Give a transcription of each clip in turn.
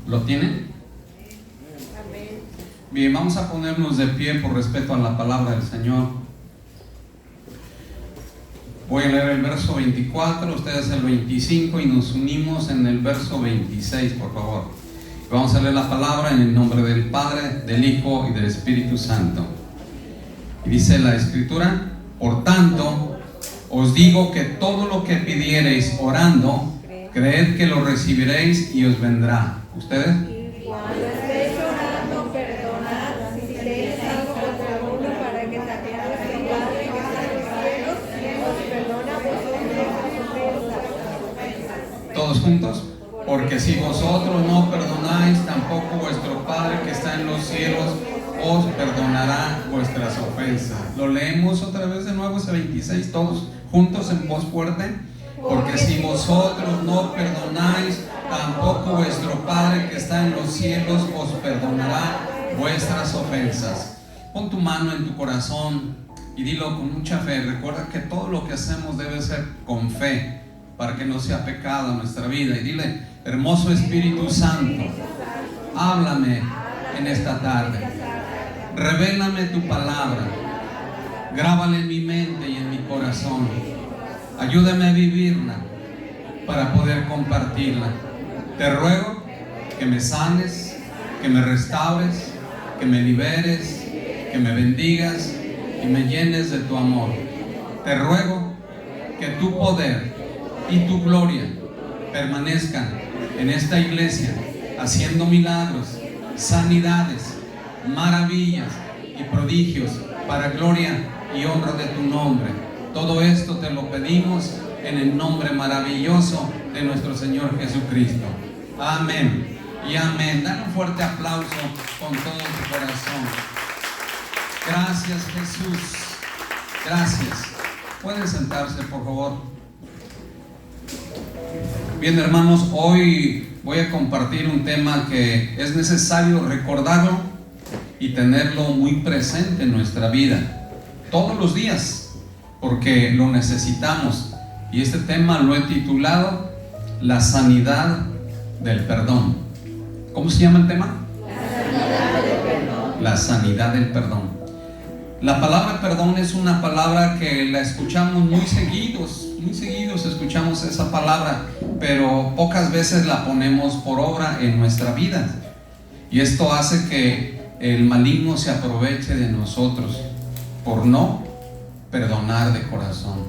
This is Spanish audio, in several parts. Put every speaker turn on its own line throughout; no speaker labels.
¿Lo tienen? Bien, vamos a ponernos de pie por respeto a la palabra del Señor. Voy a leer el verso 24, ustedes el 25 y nos unimos en el verso 26, por favor. Vamos a leer la palabra en el nombre del Padre, del Hijo y del Espíritu Santo. Y dice la Escritura: por tanto, os digo que todo lo que pidiereis orando, creed que lo recibiréis y os vendrá. ¿Ustedes?
Cuando estéis orando, perdonad si tenéis algo contra alguno, para que también vuestro Padre que está en los cielos os perdona vuestras ofensas.
Todos juntos. Porque si vosotros no perdonáis, tampoco vuestro Padre que está en los cielos os perdonará vuestras ofensas. Lo leemos otra vez de nuevo ese 26, todos juntos en voz fuerte. Porque si vosotros no perdonáis, tampoco vuestro Padre que está en los cielos os perdonará vuestras ofensas. Pon tu mano en tu corazón y dilo con mucha fe. Recuerda que todo lo que hacemos debe ser con fe, para que no sea pecado en nuestra vida. Y dile: hermoso Espíritu Santo, háblame en esta tarde. Revélame tu palabra. Grábala en mi mente y en mi corazón. Ayúdame a vivirla para poder compartirla. Te ruego que me sanes, que me restaures, que me liberes, que me bendigas y me llenes de tu amor. Te ruego que tu poder y tu gloria permanezcan en esta iglesia, haciendo milagros, sanidades, maravillas y prodigios para gloria y honra de tu nombre. Todo esto te lo pedimos en el nombre maravilloso de nuestro Señor Jesucristo. Amén y amén. Dale un fuerte aplauso con todo tu corazón. Gracias, Jesús. Gracias. Pueden sentarse, por favor. Bien, hermanos, hoy voy a compartir un tema que es necesario recordarlo y tenerlo muy presente en nuestra vida todos los días, porque lo necesitamos. Y este tema lo he titulado La sanidad del perdón. ¿Cómo se llama el tema?
La sanidad del perdón.
La sanidad del perdón. La palabra perdón es una palabra que la escuchamos muy seguidos escuchamos esa palabra, pero pocas veces la ponemos por obra en nuestra vida. Y esto hace que el maligno se aproveche de nosotros por no perdonar de corazón.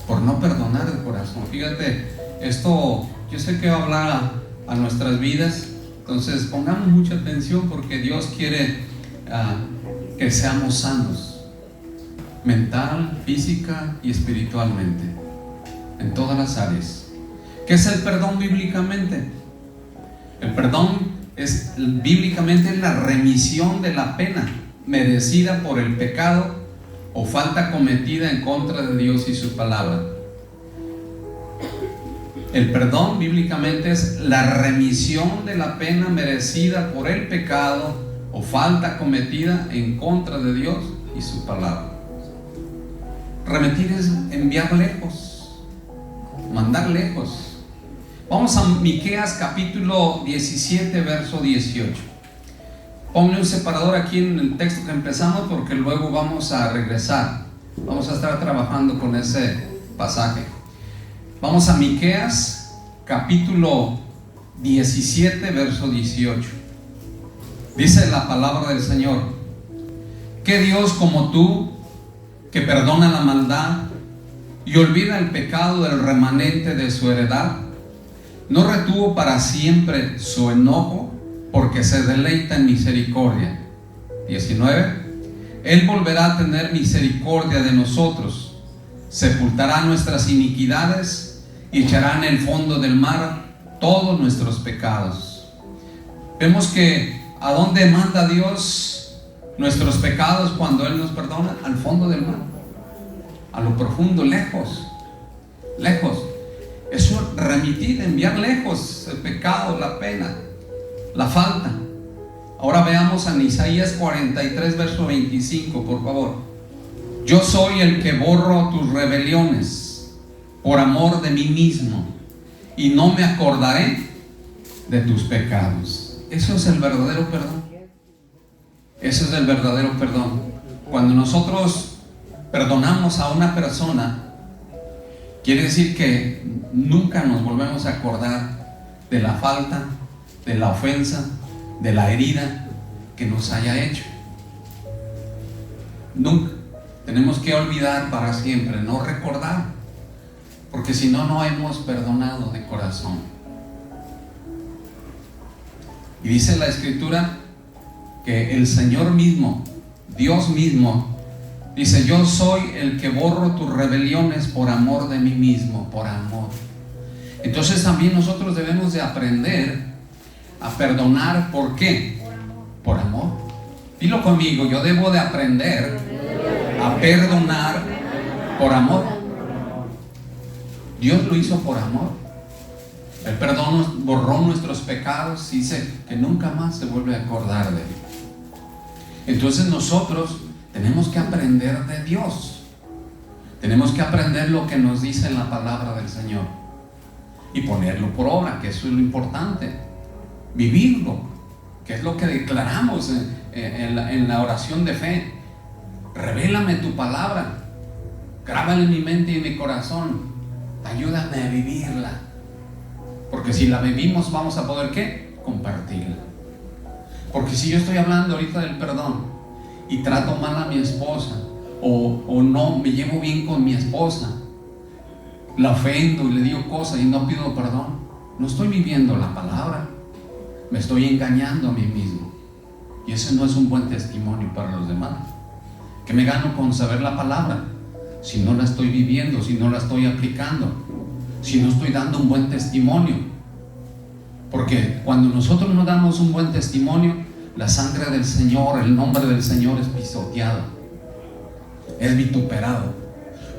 Por no perdonar de corazón. Fíjate, esto yo sé que va a hablar a nuestras vidas, entonces pongamos mucha atención, porque Dios quiere que seamos sanos, mental, física y espiritualmente, en todas las áreas. ¿Qué es el perdón bíblicamente? El perdón es bíblicamente la remisión de la pena merecida por el pecado o falta cometida en contra de Dios y su palabra. El perdón bíblicamente es la remisión de la pena merecida por el pecado o falta cometida en contra de Dios y su palabra. Remitir es enviar lejos, mandar lejos. Vamos a Miqueas capítulo 17, verso 18. Ponle un separador aquí en el texto que empezamos, porque luego vamos a regresar. Vamos a estar trabajando con ese pasaje. Vamos a Miqueas capítulo 17, verso 18. Dice la palabra del Señor: ¿qué Dios como tú, que perdona la maldad y olvida el pecado del remanente de su heredad? ¿No retuvo para siempre su enojo, porque se deleita en misericordia? 19. Él volverá a tener misericordia de nosotros, sepultará nuestras iniquidades y echará en el fondo del mar todos nuestros pecados. Vemos que ¿a dónde manda Dios nuestros pecados cuando Él nos perdona? Al fondo del mar, a lo profundo, lejos. Eso remitir, enviar lejos el pecado, la pena, la falta. Ahora veamos en Isaías 43, verso 25, por favor. Yo soy el que borro tus rebeliones por amor de mí mismo, y no me acordaré de tus pecados. Eso es el verdadero perdón. Eso es el verdadero perdón. Cuando nosotros perdonamos a una persona, quiere decir que nunca nos volvemos a acordar de la falta, de la ofensa, de la herida que nos haya hecho. Nunca. Tenemos que olvidar para siempre, no recordar, porque si no, no hemos perdonado de corazón. Y dice la Escritura que el Señor mismo, Dios mismo, dice: yo soy el que borro tus rebeliones por amor de mí mismo, por amor. Entonces también nosotros debemos de aprender a perdonar. ¿Por qué? Por amor. Dilo conmigo: yo debo de aprender a perdonar por amor. Dios lo hizo por amor. El perdón nos borró nuestros pecados y dice que nunca más se vuelve a acordar de él. Entonces nosotros tenemos que aprender de Dios. Tenemos que aprender lo que nos dice en la palabra del Señor y ponerlo por obra, que eso es lo importante. Vivirlo, que es lo que declaramos en la oración de fe. Revélame tu palabra, grábala en mi mente y en mi corazón, ayúdame a vivirla, porque si la vivimos vamos a poder ¿qué? Compartirla. Porque si yo estoy hablando ahorita del perdón y trato mal a mi esposa, o no me llevo bien con mi esposa, la ofendo y le digo cosas y no pido perdón, no estoy viviendo la palabra, me estoy engañando a mí mismo, y ese no es un buen testimonio para los demás. ¿Qué me gano con saber la palabra si no la estoy viviendo, si no la estoy aplicando, si no estoy dando un buen testimonio? Porque cuando nosotros no damos un buen testimonio, la sangre del Señor, el nombre del Señor es pisoteado, es vituperado.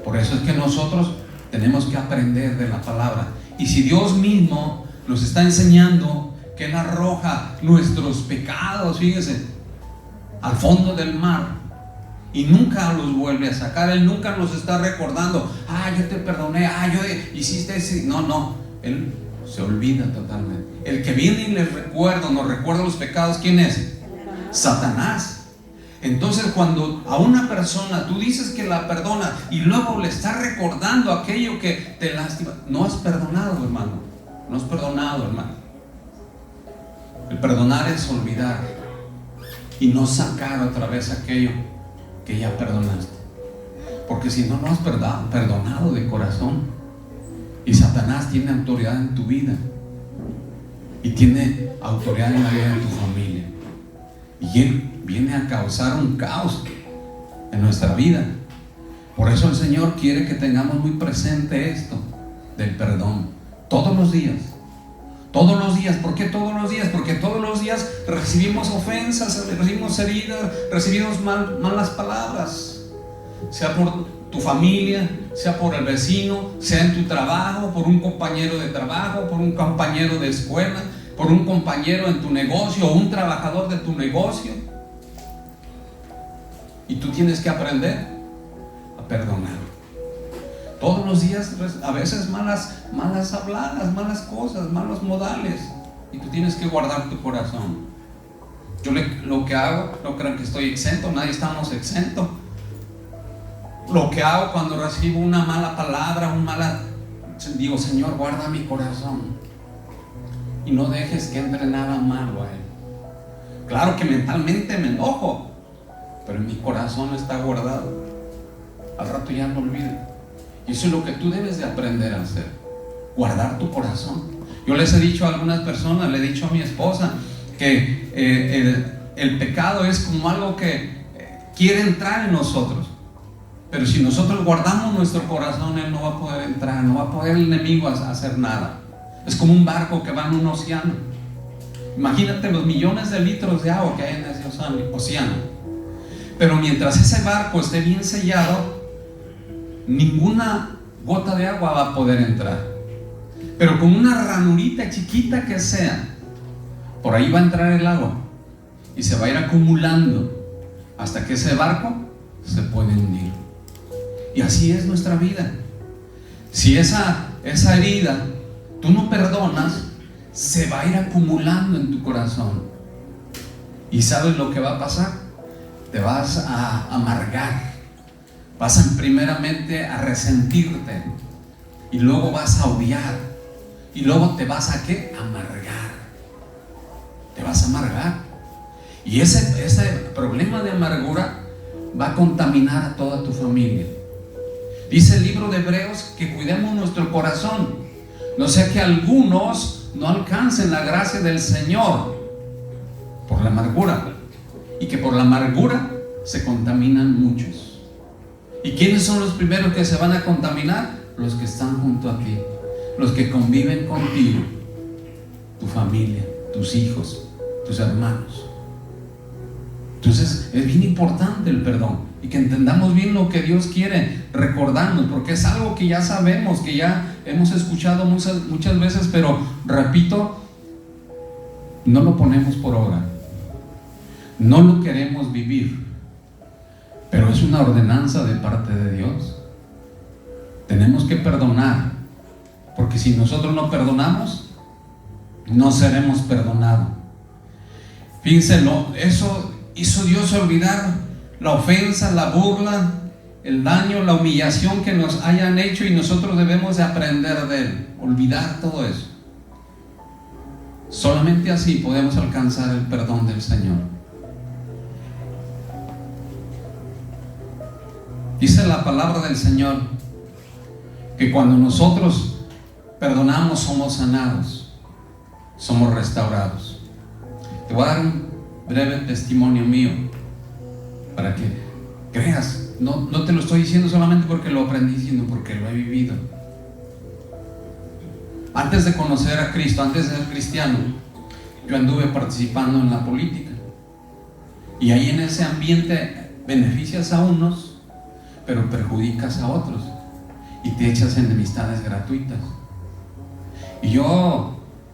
Por eso es que nosotros tenemos que aprender de la palabra. Y si Dios mismo nos está enseñando que Él arroja nuestros pecados, fíjese, al fondo del mar, y nunca los vuelve a sacar, Él nunca nos está recordando: yo te perdoné, yo hiciste ese. No, Él se olvida totalmente. El que viene y nos recuerda los pecados, ¿quién es? Satanás. Entonces cuando a una persona tú dices que la perdona y luego le estás recordando aquello que te lastima, no has perdonado, hermano. No has perdonado, hermano. El perdonar es olvidar y no sacar otra vez aquello que ya perdonaste. Porque si no, no has perdonado de corazón. Y Satanás tiene autoridad en tu vida y tiene autoridad en la vida de tu familia, y él viene a causar un caos en nuestra vida. Por eso el Señor quiere que tengamos muy presente esto del perdón todos los días. Todos los días. ¿Por qué todos los días? Porque todos los días recibimos ofensas, recibimos heridas, recibimos malas palabras, sea por tu familia, sea por el vecino, sea en tu trabajo, por un compañero de trabajo, por un compañero de escuela, por un compañero en tu negocio o un trabajador de tu negocio. Y tú tienes que aprender a perdonar. Todos los días, a veces malas habladas, malas cosas, malos modales, y tú tienes que guardar tu corazón. Yo lo que hago, no crean que estoy exento, nadie estamos exentos. Lo que hago cuando recibo una mala palabra, digo: Señor, guarda mi corazón y no dejes que entre nada malo a él. Claro que mentalmente me enojo, pero en mi corazón está guardado. Al rato ya lo olvido. Y eso es lo que tú debes de aprender a hacer: guardar tu corazón. Yo les he dicho a algunas personas, le he dicho a mi esposa que el pecado es como algo que quiere entrar en nosotros. Pero si nosotros guardamos nuestro corazón, él no va a poder entrar, no va a poder el enemigo a hacer nada. Es como un barco que va en un océano. Imagínate los millones de litros de agua que hay en ese océano. Pero mientras ese barco esté bien sellado, ninguna gota de agua va a poder entrar. Pero con una ranurita chiquita que sea, por ahí va a entrar el agua y se va a ir acumulando hasta que ese barco se puede hundir. Y así es nuestra vida. Si esa herida tú no perdonas, se va a ir acumulando en tu corazón. ¿Y sabes lo que va a pasar? Te vas a amargar, vas a primeramente a resentirte, y luego vas a odiar, y luego te vas a ¿qué? Amargar. Te vas a amargar. Y ese problema de amargura va a contaminar a toda tu familia. Dice el libro de Hebreos que cuidemos nuestro corazón, no sea que algunos no alcancen la gracia del Señor por la amargura, y que por la amargura se contaminan muchos. ¿Y quiénes son los primeros que se van a contaminar? Los que están junto a ti, los que conviven contigo, tu familia, tus hijos, tus hermanos. Entonces es bien importante el perdón, y que entendamos bien lo que Dios quiere recordarnos, porque es algo que ya sabemos, que ya hemos escuchado muchas veces, pero repito, no lo ponemos por obra, no lo queremos vivir, pero es una ordenanza de parte de Dios. Tenemos que perdonar, porque si nosotros no perdonamos, no seremos perdonados. Fíjense, eso hizo Dios olvidar la ofensa, la burla, el daño, la humillación que nos hayan hecho, y nosotros debemos de aprender de Él, olvidar todo eso. Solamente así podemos alcanzar el perdón del Señor. Dice la palabra del Señor que cuando nosotros perdonamos somos sanados, somos restaurados. Te voy a dar un breve testimonio mío para que creas. No te lo estoy diciendo solamente porque lo aprendí, sino porque lo he vivido. Antes de conocer a Cristo, antes de ser cristiano, yo anduve participando en la política, y ahí en ese ambiente beneficias a unos, pero perjudicas a otros, y te echas enemistades gratuitas. Y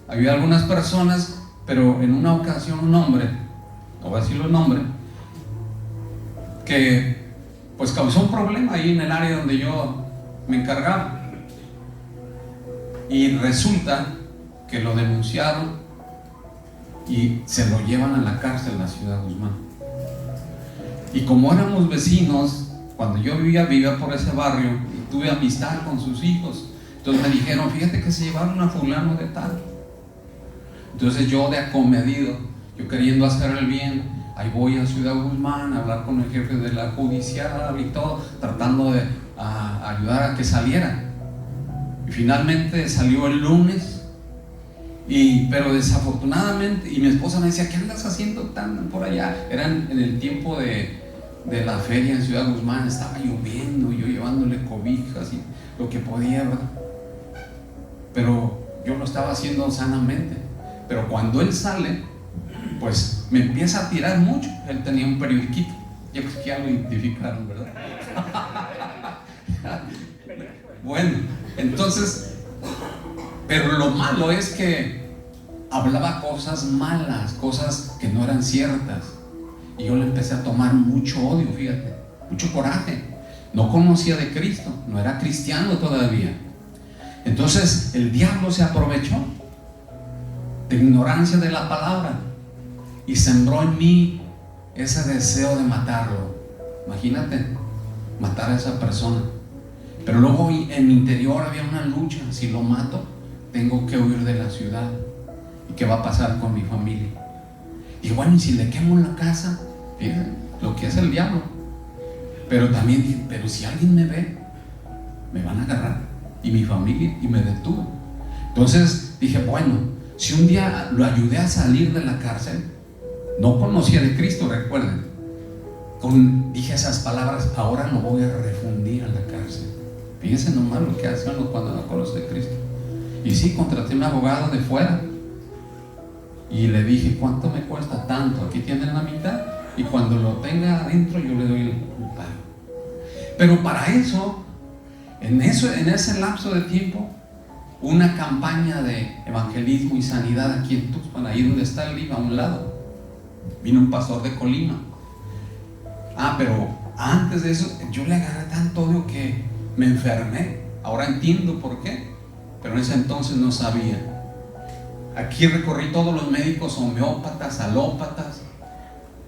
había algunas personas, pero en una ocasión un hombre, no voy a decirlo el nombre, que pues causó un problema ahí en el área donde yo me encargaba, y resulta que lo denunciaron y se lo llevan a la cárcel, a Ciudad Guzmán. Y como éramos vecinos, cuando yo vivía por ese barrio y tuve amistad con sus hijos, entonces me dijeron: fíjate que se llevaron a fulano de tal. Entonces yo, de acomedido, yo queriendo hacer el bien, ahí voy a Ciudad Guzmán a hablar con el jefe de la judicial y todo, tratando de ayudar a que saliera. Y finalmente salió el lunes, pero desafortunadamente, y mi esposa me decía: ¿qué andas haciendo tan por allá? Eran en el tiempo de la feria en Ciudad Guzmán, estaba lloviendo, yo llevándole cobijas y lo que podía, ¿verdad? Pero yo lo estaba haciendo sanamente. Pero cuando él sale, pues me empieza a tirar mucho. Él tenía un periodiquito, ya lo identificaron, ¿verdad? Bueno, entonces, pero lo malo es que hablaba cosas malas, cosas que no eran ciertas, y yo le empecé a tomar mucho odio, fíjate, mucho coraje. No conocía de Cristo, no era cristiano todavía. Entonces el diablo se aprovechó de ignorancia de la palabra y sembró en mí ese deseo de matarlo. Imagínate, matar a esa persona. Pero luego en mi interior había una lucha: si lo mato, tengo que huir de la ciudad. ¿Y qué va a pasar con mi familia? Y bueno, ¿y si le quemo la casa? Fíjense lo que es el diablo. Pero también dije: pero si alguien me ve, me van a agarrar, y mi familia, y me detuve. Entonces dije: bueno, si un día lo ayudé a salir de la cárcel, no conocía de Cristo, recuerden, dije esas palabras: ahora lo voy a refundir a la cárcel. Fíjense nomás lo que hace uno cuando no conoce de Cristo. Y sí, contraté un abogado de fuera y le dije: ¿cuánto me cuesta? Tanto, aquí tienen la mitad, y cuando lo tenga adentro yo le doy el pago. Pero para eso, en ese lapso de tiempo, una campaña de evangelismo y sanidad aquí en Tuxpan, ahí donde está el IVA, a un lado, vino un pastor de Colima. Pero antes de eso yo le agarré tanto odio que me enfermé. Ahora entiendo por qué, pero en ese entonces no sabía. Aquí recorrí todos los médicos, homeópatas, alópatas,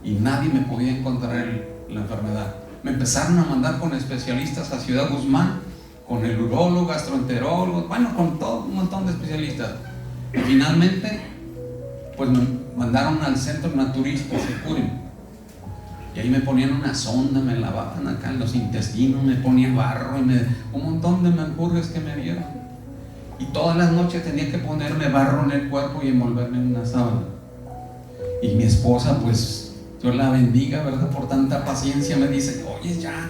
y nadie me podía encontrar la enfermedad. Me empezaron a mandar con especialistas a Ciudad Guzmán, con el urólogo, gastroenterólogo, bueno, con todo un montón de especialistas. Y finalmente, pues me mandaron al centro naturista, Securim. Y ahí me ponían una sonda, me lavaban acá en los intestinos, me ponían barro, un montón de menjurjes que me dieron. Y todas las noches tenía que ponerme barro en el cuerpo y envolverme en una sábana. Y mi esposa, pues, Dios la bendiga, ¿verdad? Por tanta paciencia, me dice: oye, ya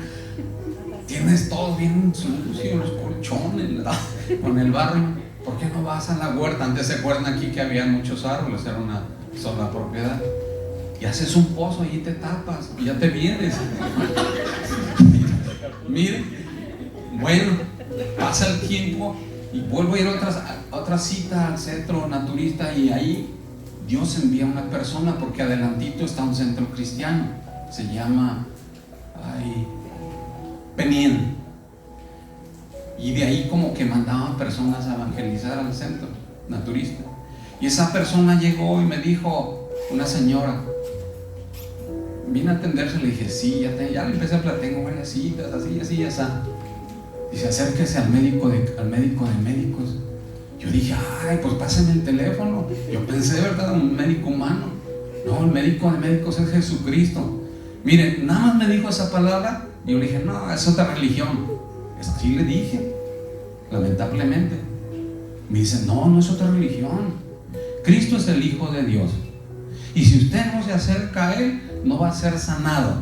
tienes todo bien sucio, los colchones, ¿verdad? Con el barro. ¿Por qué no vas a la huerta? Antes se acuerdan aquí que había muchos árboles, era una sola propiedad. Y haces un pozo y te tapas y ya te vienes. Miren, bueno, pasa el tiempo y vuelvo a ir a otra cita al centro naturista, y ahí Dios envía a una persona, porque adelantito está un centro cristiano, se llama Peniel. Y de ahí como que mandaban personas a evangelizar al centro naturista. Y esa persona llegó y me dijo, una señora, vine a atenderse. Le dije: sí, ya le empecé a platicar, tengo varias citas, así. Dice: acérquese al médico de médicos. Yo dije: ay, pues pásenme el teléfono. Yo pensé, ¿verdad?, un médico humano. No, el médico de médicos es Jesucristo. Miren, nada más me dijo esa palabra y yo le dije: no, es otra religión. Así le dije, lamentablemente. Me dice: no es otra religión. Cristo es el Hijo de Dios. Y si usted no se acerca a Él, no va a ser sanado.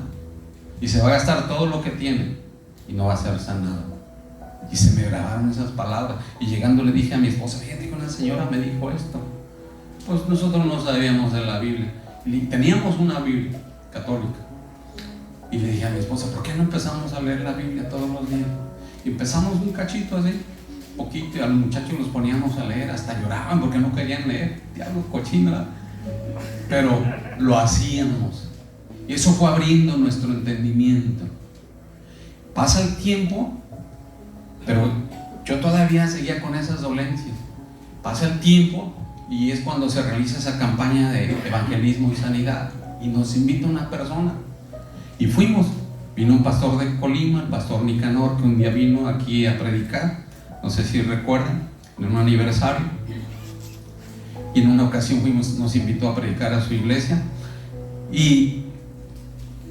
Y se va a gastar todo lo que tiene y no va a ser sanado. Y se me grabaron esas palabras. Y llegando le dije a mi esposa: fíjate que una señora me dijo esto. Pues nosotros no sabíamos de la Biblia. Teníamos una Biblia católica. Y le dije a mi esposa: ¿por qué no empezamos a leer la Biblia todos los días? Y empezamos un cachito así, poquito, y a los muchachos los poníamos a leer, hasta lloraban porque no querían leer. Diablo cochino, ¿verdad? Pero lo hacíamos. Y eso fue abriendo nuestro entendimiento. Pasa el tiempo, pero yo todavía seguía con esas dolencias. Pasa el tiempo y es cuando se realiza esa campaña de evangelismo y sanidad, y nos invita una persona. Y fuimos. Vino un pastor de Colima, el pastor Nicanor, que un día vino aquí a predicar, no sé si recuerdan, en un aniversario. Y en una ocasión nos invitó a predicar a su iglesia. Y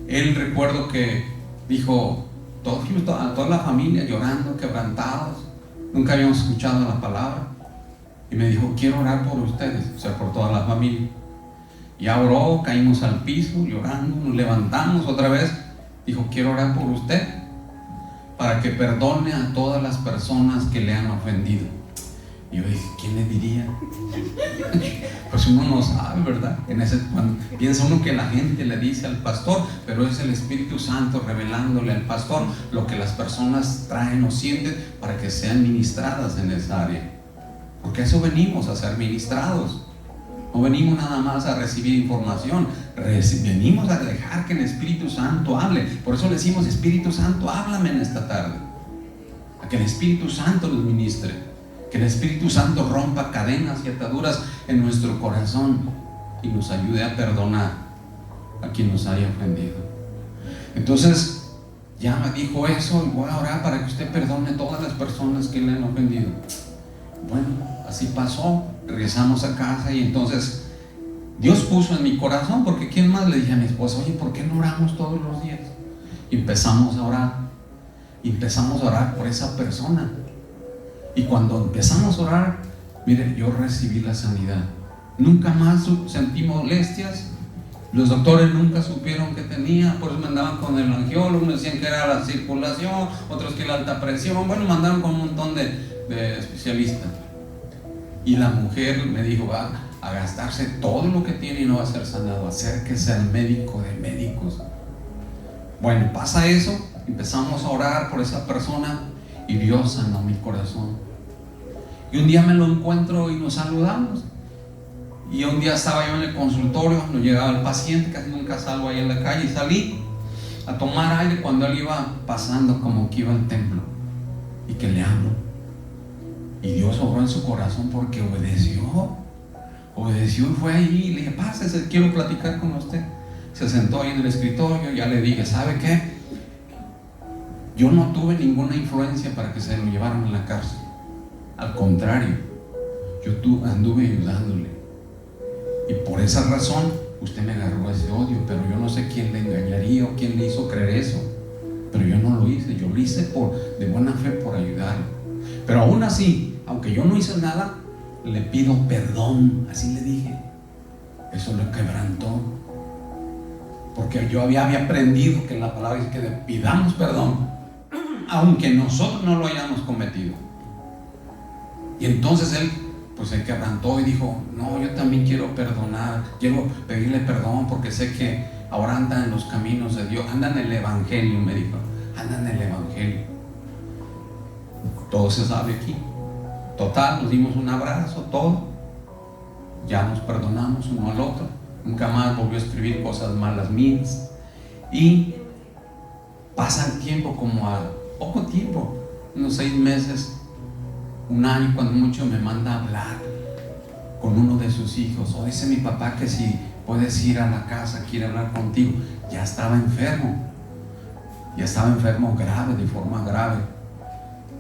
él, recuerdo que dijo, toda la familia llorando, quebrantados, nunca habíamos escuchado la palabra. Y me dijo: quiero orar por ustedes, o sea, por toda la familia. Ya oró, caímos al piso llorando, nos levantamos otra vez. Dijo: quiero orar por usted para que perdone a todas las personas que le han ofendido. Y yo dije: ¿quién le diría? Pues uno no sabe, ¿verdad? Cuando piensa uno que la gente le dice al pastor, pero es el Espíritu Santo revelándole al pastor lo que las personas traen o sienten para que sean ministradas en esa área. Porque eso venimos a ser ministrados. No venimos nada más a recibir información, venimos a dejar que el Espíritu Santo hable. Por eso le decimos: Espíritu Santo, háblame en esta tarde. A que el Espíritu Santo nos ministre, que el Espíritu Santo rompa cadenas y ataduras en nuestro corazón y nos ayude a perdonar a quien nos haya ofendido. Entonces ya me dijo eso, y voy a orar para que usted perdone a todas las personas que le han ofendido. Bueno, así pasó. Regresamos a casa y entonces Dios puso en mi corazón, porque ¿quién más? Le dije a mi esposa: oye, ¿por qué no oramos todos los días? Y empezamos a orar por esa persona. Y cuando empezamos a orar, mire, yo recibí la sanidad. Nunca más sentí molestias. Los doctores nunca supieron que tenía, por eso me andaban con el angiólogo, me decían que era la circulación, otros que la alta presión. Bueno, me andaban con un montón de especialistas. Y la mujer me dijo: va a gastarse todo lo que tiene y no va a ser sanado. Acérquese al médico de médicos. Bueno, pasa eso, empezamos a orar por esa persona y Dios sanó mi corazón. Y un día me lo encuentro y nos saludamos. Y un día estaba yo en el consultorio, no llegaba el paciente, casi nunca salgo ahí en la calle, y salí a tomar aire cuando él iba pasando como que iba al templo, y que le hablo. Y Dios obró en su corazón porque obedeció. Obedeció y fue ahí y le dije, pásese, quiero platicar con usted. Se sentó ahí en el escritorio, ya le dije, ¿sabe qué? Yo no tuve ninguna influencia para que se lo llevaran a la cárcel. Al contrario, yo anduve ayudándole. Y por esa razón, usted me agarró ese odio, pero yo no sé quién le engañaría o quién le hizo creer eso. Pero yo no lo hice, yo lo hice de buena fe por ayudarlo. Pero aún así, aunque yo no hice nada, le pido perdón, así le dije. Eso lo quebrantó. Porque yo había aprendido que la palabra dice que le pidamos perdón, aunque nosotros no lo hayamos cometido. Y entonces él, pues se quebrantó y dijo, no, yo también quiero perdonar, quiero pedirle perdón porque sé que ahora anda en los caminos de Dios, anda en el Evangelio, me dijo, anda en el Evangelio. Todo se sabe aquí. Total, nos dimos un abrazo, todo. Ya nos perdonamos uno al otro. Nunca más volvió a escribir cosas malas mías. Y pasa el tiempo, como a poco tiempo, unos 6 meses, un año, cuando mucho, me manda a hablar con uno de sus hijos. O dice mi papá que si puedes ir a la casa, quiere hablar contigo. Ya estaba enfermo. Ya estaba enfermo grave, de forma grave.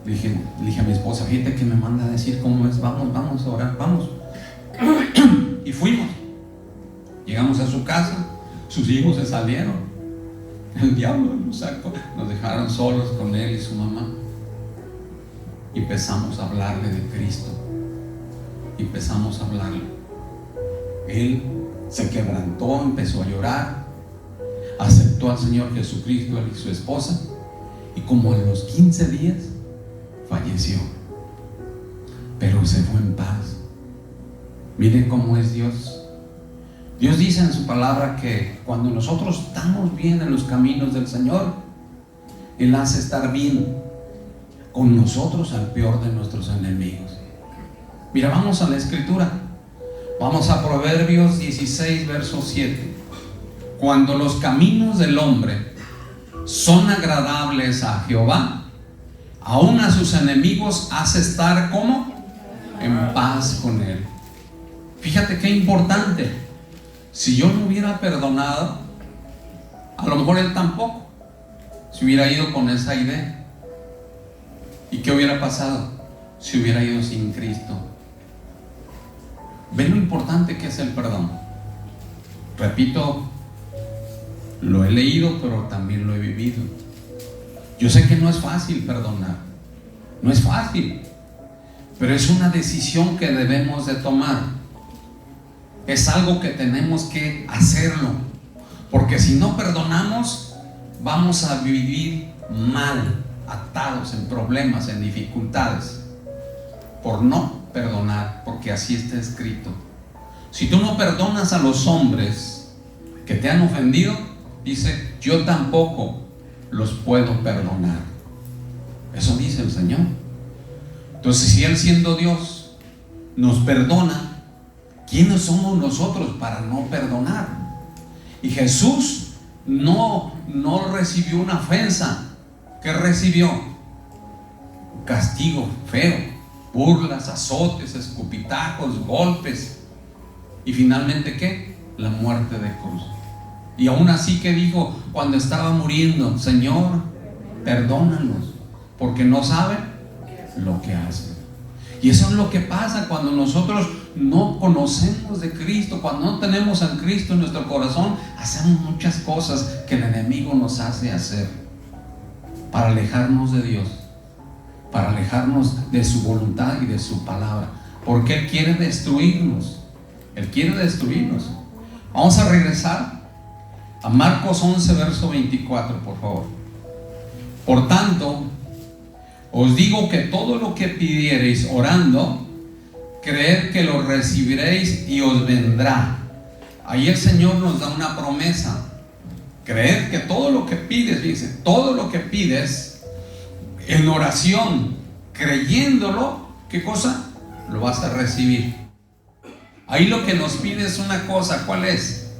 Le dije a mi esposa, fíjate que me manda a decir cómo es, vamos a orar, vamos. Y fuimos. Llegamos a su casa, sus hijos se salieron. El diablo nos sacó, nos dejaron solos con él y su mamá. Y empezamos a hablarle de Cristo. Y empezamos a hablarle. Él se quebrantó, empezó a llorar, aceptó al Señor Jesucristo, él y su esposa, y como a los 15 días falleció, pero se fue en paz. Miren cómo es Dios. Dios dice en su palabra que cuando nosotros estamos bien en los caminos del Señor, Él hace estar bien con nosotros al peor de nuestros enemigos. Mira, vamos a la escritura. Vamos a Proverbios 16, verso 7. Cuando los caminos del hombre son agradables a Jehová, aún a sus enemigos hace estar ¿cómo? En paz con él. Fíjate qué importante. Si yo no hubiera perdonado, a lo mejor él tampoco se hubiera ido con esa idea. ¿Y qué hubiera pasado si hubiera ido sin Cristo? ¿Ven lo importante que es el perdón? Repito, lo he leído, pero también lo he vivido. Yo sé que no es fácil perdonar, no es fácil, pero es una decisión que debemos de tomar. Es algo que tenemos que hacerlo, porque si no perdonamos, vamos a vivir mal, atados en problemas, en dificultades, por no perdonar, porque así está escrito. Si tú no perdonas a los hombres que te han ofendido, dice, yo tampoco los puedo perdonar. Eso dice el Señor. Entonces, si Él, siendo Dios, nos perdona, ¿quiénes somos nosotros para no perdonar? Y Jesús no recibió una ofensa. ¿Qué recibió? Un castigo feo, burlas, azotes, escupitajos, golpes. Y finalmente, ¿qué? La muerte de cruz. Y aún así, ¿qué dijo cuando estaba muriendo? Señor, perdónalos, porque no saben lo que hacen. Y eso es lo que pasa cuando nosotros no conocemos de Cristo, cuando no tenemos a Cristo en nuestro corazón. Hacemos muchas cosas que el enemigo nos hace hacer para alejarnos de Dios, para alejarnos de su voluntad y de su palabra, porque Él quiere destruirnos. Él quiere destruirnos. Vamos a regresar a Marcos 11, verso 24, por favor. Por tanto, os digo que todo lo que pidiereis orando, creed que lo recibiréis y os vendrá. Ahí el Señor nos da una promesa. Creed que todo lo que pides, dice, todo lo que pides en oración, creyéndolo, ¿qué cosa? Lo vas a recibir. Ahí lo que nos pide es una cosa, ¿cuál es?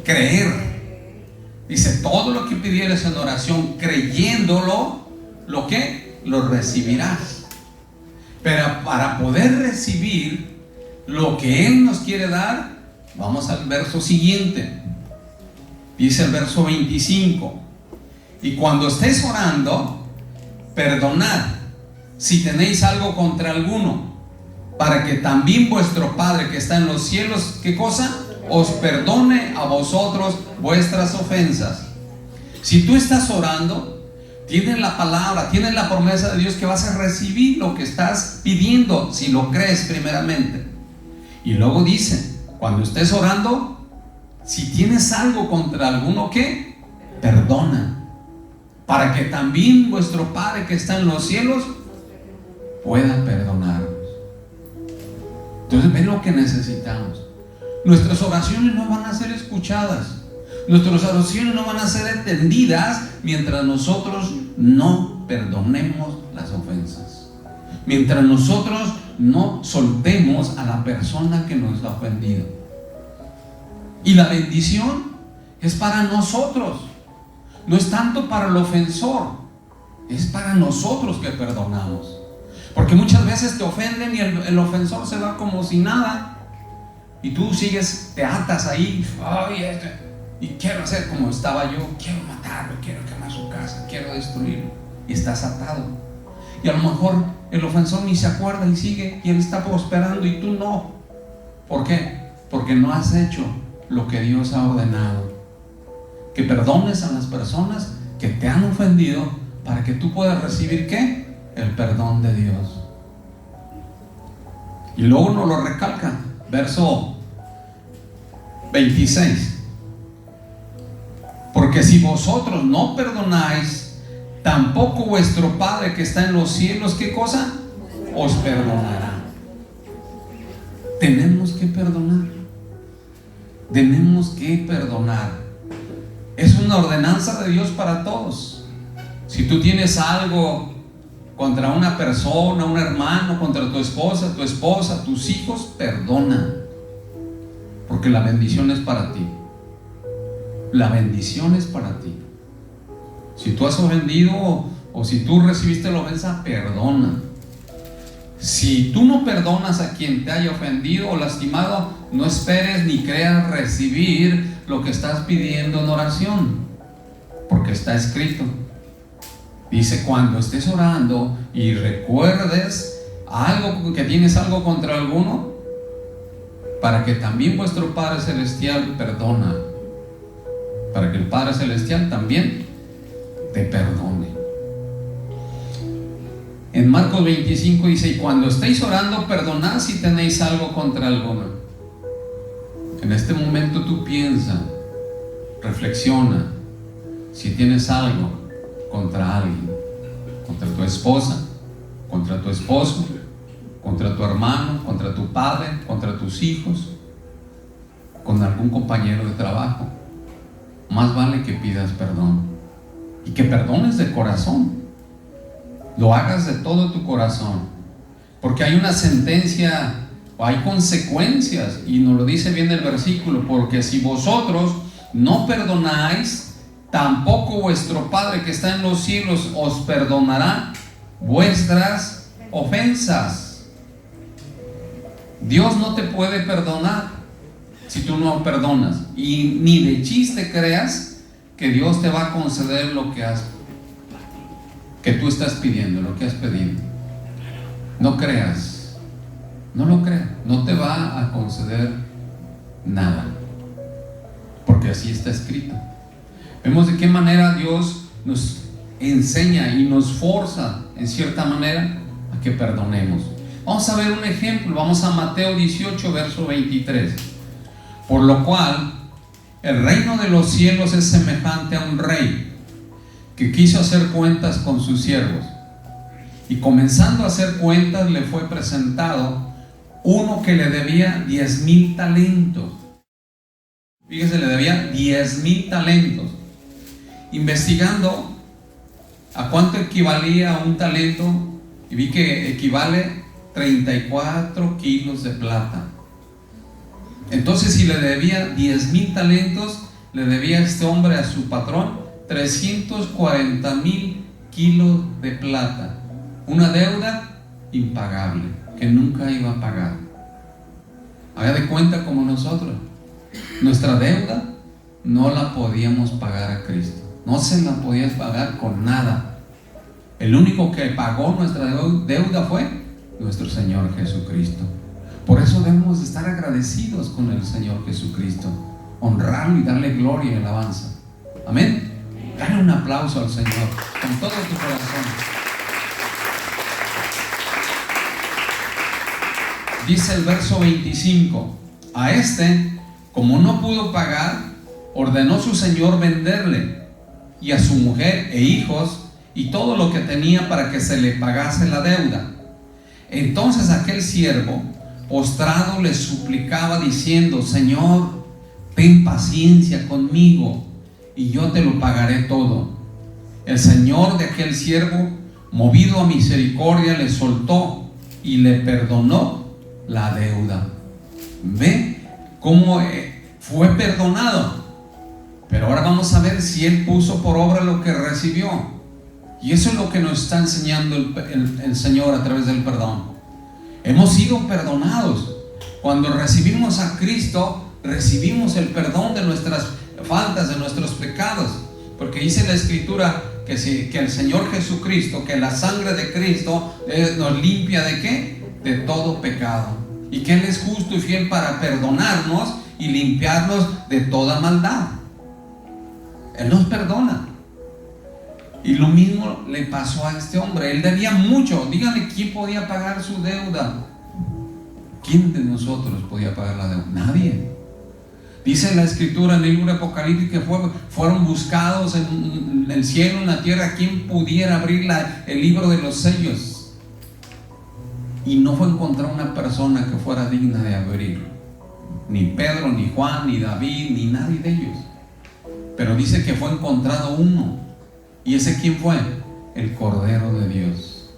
Creer. Dice, todo lo que pidieres en oración, creyéndolo, ¿lo qué? Lo recibirás. Pero para poder recibir, lo que Él nos quiere dar, vamos al verso siguiente. Dice el verso 25: y cuando estés orando, perdonad si tenéis algo contra alguno, para que también vuestro Padre que está en los cielos, ¿qué cosa? Os perdone a vosotros vuestras ofensas. Si tú estás orando, tienes la palabra, tienes la promesa de Dios que vas a recibir lo que estás pidiendo, si lo crees primeramente. Y luego dice, cuando estés orando, si tienes algo contra alguno, ¿qué? Perdona, para que también vuestro Padre que está en los cielos pueda perdonarnos. Entonces ven lo que necesitamos. Nuestras oraciones no van a ser escuchadas, nuestras oraciones no van a ser entendidas mientras nosotros no perdonemos las ofensas, mientras nosotros no soltemos a la persona que nos ha ofendido. Y la bendición es para nosotros, no es tanto para el ofensor, es para nosotros que perdonamos. Porque muchas veces te ofenden y el ofensor se va como si nada, y tú sigues, te atas ahí. Ay, y quiero hacer como estaba yo, quiero matarlo, quiero quemar su casa, quiero destruirlo, y estás atado. Y a lo mejor el ofensor ni se acuerda y sigue, y él está prosperando y tú no. ¿Por qué? Porque no has hecho lo que Dios ha ordenado, que perdones a las personas que te han ofendido, para que tú puedas recibir ¿qué? El perdón de Dios. Y luego nos lo recalca, verso 26: porque si vosotros no perdonáis, tampoco vuestro Padre que está en los cielos, ¿qué cosa? Os perdonará. Tenemos que perdonar. Tenemos que perdonar. Es una ordenanza de Dios para todos. Si tú tienes algo contra una persona, un hermano, contra tu esposa, tus hijos, perdona, porque la bendición es para ti. La bendición es para ti. Si tú has ofendido o si tú recibiste la ofensa, perdona. Si tú no perdonas a quien te haya ofendido o lastimado, no esperes ni creas recibir lo que estás pidiendo en oración, porque está escrito. Dice, cuando estés orando y recuerdes algo, que tienes algo contra alguno, para que también vuestro Padre Celestial perdona, para que el Padre Celestial también te perdone. En Marcos 25 dice, y cuando estéis orando, perdonad si tenéis algo contra alguno. En este momento tú piensa, reflexiona, si tienes algo contra alguien, contra tu esposa, contra tu esposo, contra tu hermano, contra tu padre, contra tus hijos, con algún compañero de trabajo, más vale que pidas perdón y que perdones de corazón, lo hagas de todo tu corazón, porque hay una sentencia o hay consecuencias, y nos lo dice bien el versículo, porque si vosotros no perdonáis, tampoco vuestro Padre que está en los cielos os perdonará vuestras ofensas. Dios no te puede perdonar si tú no perdonas, y ni de chiste creas que Dios te va a conceder lo que tú estás pidiendo, lo que has pedido. No creas, no lo creas, no te va a conceder nada, porque así está escrito. Vemos de qué manera Dios nos enseña y nos forza en cierta manera a que perdonemos. Vamos a ver un ejemplo. Vamos a Mateo 18, verso 23. Por lo cual el reino de los cielos es semejante a un rey que quiso hacer cuentas con sus siervos, y comenzando a hacer cuentas le fue presentado uno que le debía 10,000 talentos. Fíjese, le debía 10,000 talentos. Investigando a cuánto equivalía un talento, y vi que equivale 34 kilos de plata. Entonces, si le debía 10,000 talentos, le debía este hombre a su patrón 340,000 kilos de plata. Una deuda impagable que nunca iba a pagar. Haga de cuenta como nosotros. Nuestra deuda no la podíamos pagar a Cristo. No se la podías pagar con nada. El único que pagó nuestra deuda fue nuestro Señor Jesucristo. Por eso debemos estar agradecidos con el Señor Jesucristo, honrarlo y darle gloria y alabanza. Amén. Dale un aplauso al Señor con todo tu corazón. Dice el verso 25: a este, como no pudo pagar, ordenó su señor venderle, y a su mujer e hijos y todo lo que tenía, para que se le pagase la deuda. Entonces aquel siervo, postrado, le suplicaba diciendo: Señor, ten paciencia conmigo y yo te lo pagaré todo. El señor de aquel siervo, movido a misericordia, le soltó y le perdonó la deuda. ¿Ve cómo fue perdonado? Pero ahora vamos a ver si él puso por obra lo que recibió. Y eso es lo que nos está enseñando el Señor a través del perdón. Hemos sido perdonados. Cuando recibimos a Cristo, recibimos el perdón de nuestras faltas, de nuestros pecados. Porque dice la Escritura que el Señor Jesucristo, que la sangre de Cristo nos limpia ¿de qué? De todo pecado. Y que Él es justo y fiel para perdonarnos y limpiarnos de toda maldad. Él nos perdona. Y lo mismo le pasó a este hombre. Él debía mucho. Díganme, ¿quién podía pagar su deuda? ¿Quién de nosotros podía pagar la deuda? Nadie. Dice la Escritura en el libro de Apocalipsis que fueron buscados en el cielo, en la tierra, quien pudiera abrir el libro de los sellos. Y no fue encontrar una persona que fuera digna de abrirlo. Ni Pedro, ni Juan, ni David, ni nadie de ellos. Pero dice que fue encontrado uno. ¿Y ese quién fue? El Cordero de Dios,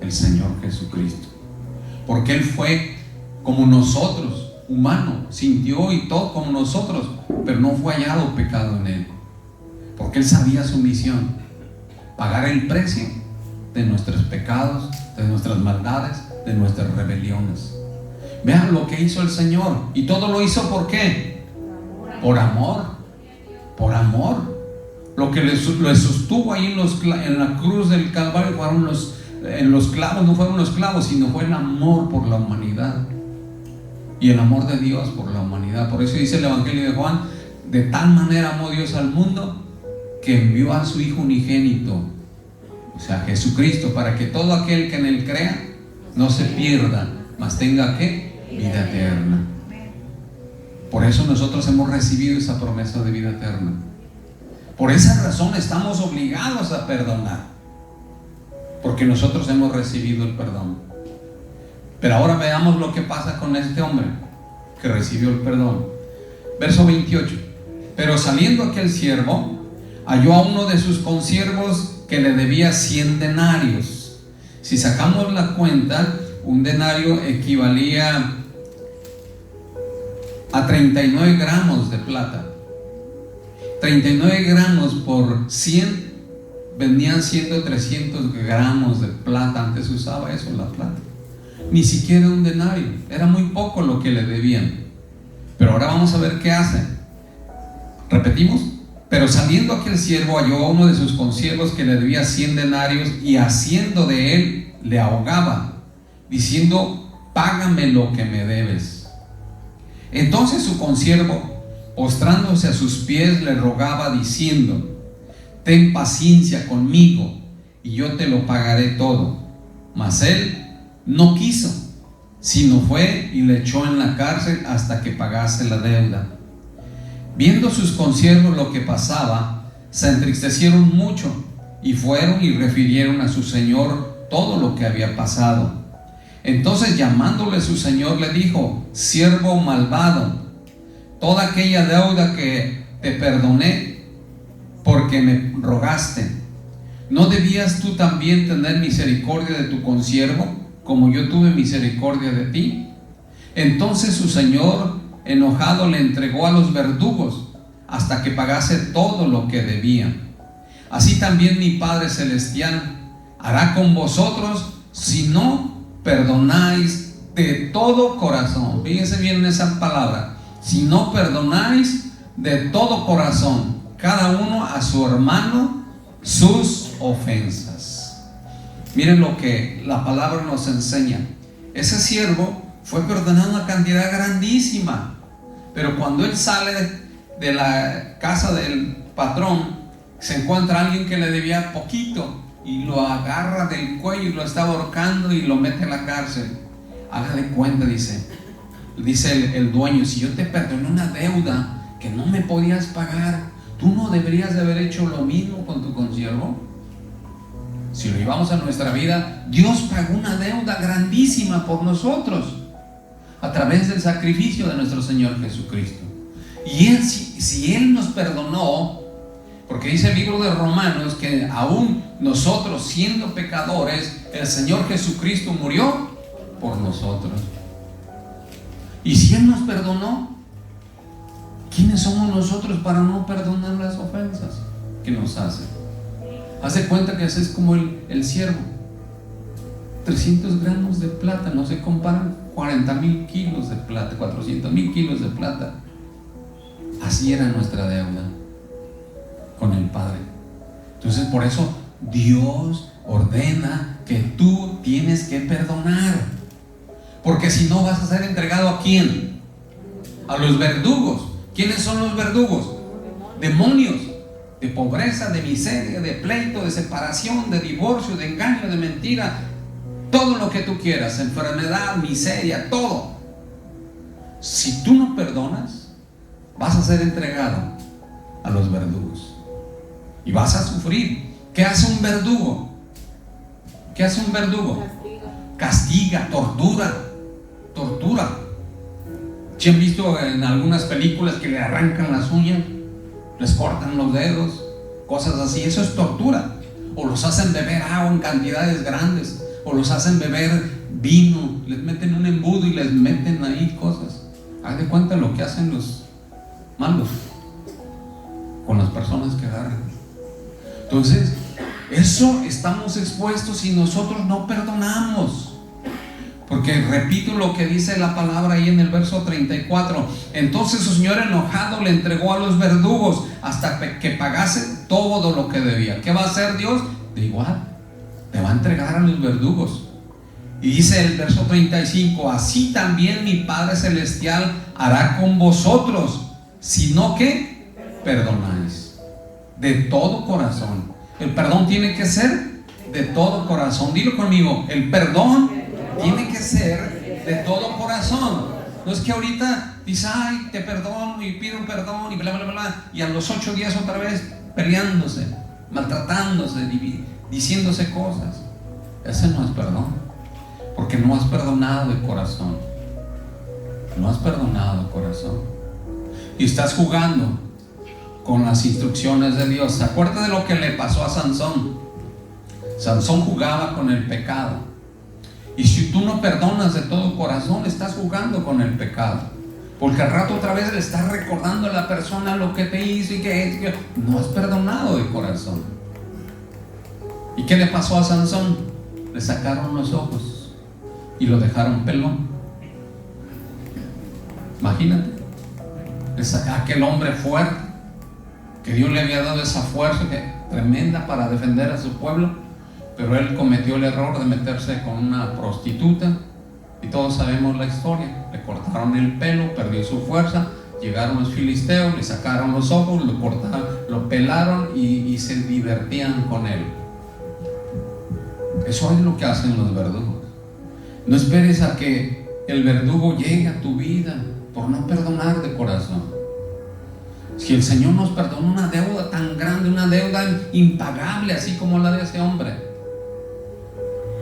el Señor Jesucristo. Porque Él fue como nosotros, humano, sintió y todo como nosotros, pero no fue hallado pecado en Él. Porque Él sabía su misión: pagar el precio de nuestros pecados, de nuestras maldades, de nuestras rebeliones. Vean lo que hizo el Señor. Y todo lo hizo ¿por qué? Por amor. Por amor. Lo que le sostuvo ahí en la cruz del Calvario fueron los clavos, no fueron los clavos, sino fue el amor por la humanidad. Y el amor de Dios por la humanidad. Por eso dice el Evangelio de Juan: de tal manera amó Dios al mundo que envió a su Hijo unigénito, o sea, Jesucristo, para que todo aquel que en Él crea no se pierda, mas tenga ¿qué? Vida eterna. Por eso nosotros hemos recibido esa promesa de vida eterna. Por esa razón estamos obligados a perdonar, porque nosotros hemos recibido el perdón. Pero ahora veamos lo que pasa con este hombre que recibió el perdón. Verso 28: pero saliendo aquel siervo, halló a uno de sus consiervos que le debía 100 denarios. Si sacamos la cuenta, un denario equivalía a 39 gramos de plata. 39 gramos por 100 venían siendo 300 gramos de plata. Antes se usaba eso, la plata. Ni siquiera un denario, era muy poco lo que le debían. Pero ahora vamos a ver qué hace. Repetimos: pero saliendo aquel siervo, halló a uno de sus consiervos que le debía 100 denarios, y haciendo de él le ahogaba, diciendo: págame lo que me debes. Entonces su consiervo, postrándose a sus pies, le rogaba diciendo: ten paciencia conmigo y yo te lo pagaré todo. Mas él no quiso, sino fue y le echó en la cárcel hasta que pagase la deuda. Viendo sus consiervos lo que pasaba, se entristecieron mucho y fueron y refirieron a su señor todo lo que había pasado. Entonces, llamándole su señor, le dijo: siervo malvado, toda aquella deuda que te perdoné porque me rogaste, ¿no debías tú también tener misericordia de tu consiervo, como yo tuve misericordia de ti? Entonces su señor, enojado, le entregó a los verdugos hasta que pagase todo lo que debía. Así también mi Padre Celestial hará con vosotros si no perdonáis de todo corazón. Fíjense bien en esa palabra. Si no perdonáis de todo corazón, cada uno a su hermano, sus ofensas. Miren lo que la palabra nos enseña. Ese siervo fue perdonado una cantidad grandísima, pero cuando él sale de la casa del patrón, se encuentra alguien que le debía poquito y lo agarra del cuello y lo está ahorcando y lo mete en la cárcel. Haga de cuenta, dice el dueño, si yo te perdoné una deuda que no me podías pagar, ¿tú no deberías de haber hecho lo mismo con tu consiervo? Si lo llevamos a nuestra vida, Dios pagó una deuda grandísima por nosotros a través del sacrificio de nuestro Señor Jesucristo. Y Él, si Él nos perdonó, porque dice el libro de Romanos que aún nosotros siendo pecadores, el Señor Jesucristo murió por nosotros. Y si Él nos perdonó, ¿quiénes somos nosotros para no perdonar las ofensas que nos hacen? Haz de cuenta que ese es como el siervo. 300 gramos de plata no se comparan 40,000 kilos de plata, 400,000 kilos de plata. Así era nuestra deuda con el Padre. Entonces por eso Dios ordena que tú tienes que perdonar, porque si no vas a ser entregado ¿a quién? A los verdugos. ¿Quiénes son los verdugos? Demonios, de pobreza, de miseria, de pleito, de separación, de divorcio, de engaño, de mentira, todo lo que tú quieras, enfermedad, miseria, todo. Si tú no perdonas, vas a ser entregado a los verdugos y vas a sufrir. ¿Qué hace un verdugo? ¿Qué hace un verdugo? Castiga, tortura. ¿Sí han visto en algunas películas que le arrancan las uñas, les cortan los dedos, cosas así? Eso es tortura. O los hacen beber agua en cantidades grandes, o los hacen beber vino, les meten un embudo y les meten ahí cosas. Haz de cuenta lo que hacen los malos con las personas que agarran. Entonces, eso estamos expuestos si nosotros no perdonamos. Porque repito lo que dice la palabra ahí en el verso 34. Entonces su señor enojado le entregó a los verdugos hasta que pagase todo lo que debía. ¿Qué va a hacer Dios? De igual, te va a entregar a los verdugos. Y dice el verso 35: así también mi Padre Celestial hará con vosotros, sino que perdonáis de todo corazón. El perdón tiene que ser de todo corazón. Dilo conmigo, el perdón tiene que ser de todo corazón. No es que ahorita dice, ay, te perdono y pido perdón y bla, bla, bla, y a los 8 días otra vez peleándose, maltratándose, diciéndose cosas. Ese no es perdón, porque no has perdonado de corazón. No has perdonado de corazón. Y estás jugando con las instrucciones de Dios. ¿Se acuerda de lo que le pasó a Sansón? Sansón jugaba con el pecado. Y si tú no perdonas de todo corazón, estás jugando con el pecado, porque al rato otra vez le estás recordando a la persona lo que te hizo y que no has perdonado de corazón. ¿Y qué le pasó a Sansón? Le sacaron los ojos y lo dejaron pelón. Imagínate, aquel hombre fuerte que Dios le había dado esa fuerza tremenda para defender a su pueblo. Pero él cometió el error de meterse con una prostituta y todos sabemos la historia. Le cortaron el pelo, perdió su fuerza, llegaron los filisteos, le sacaron los ojos, lo cortaron, lo pelaron y se divertían con él. Eso es lo que hacen los verdugos. No esperes a que el verdugo llegue a tu vida por no perdonar de corazón. Si el Señor nos perdona una deuda tan grande, una deuda impagable, así como la de ese hombre.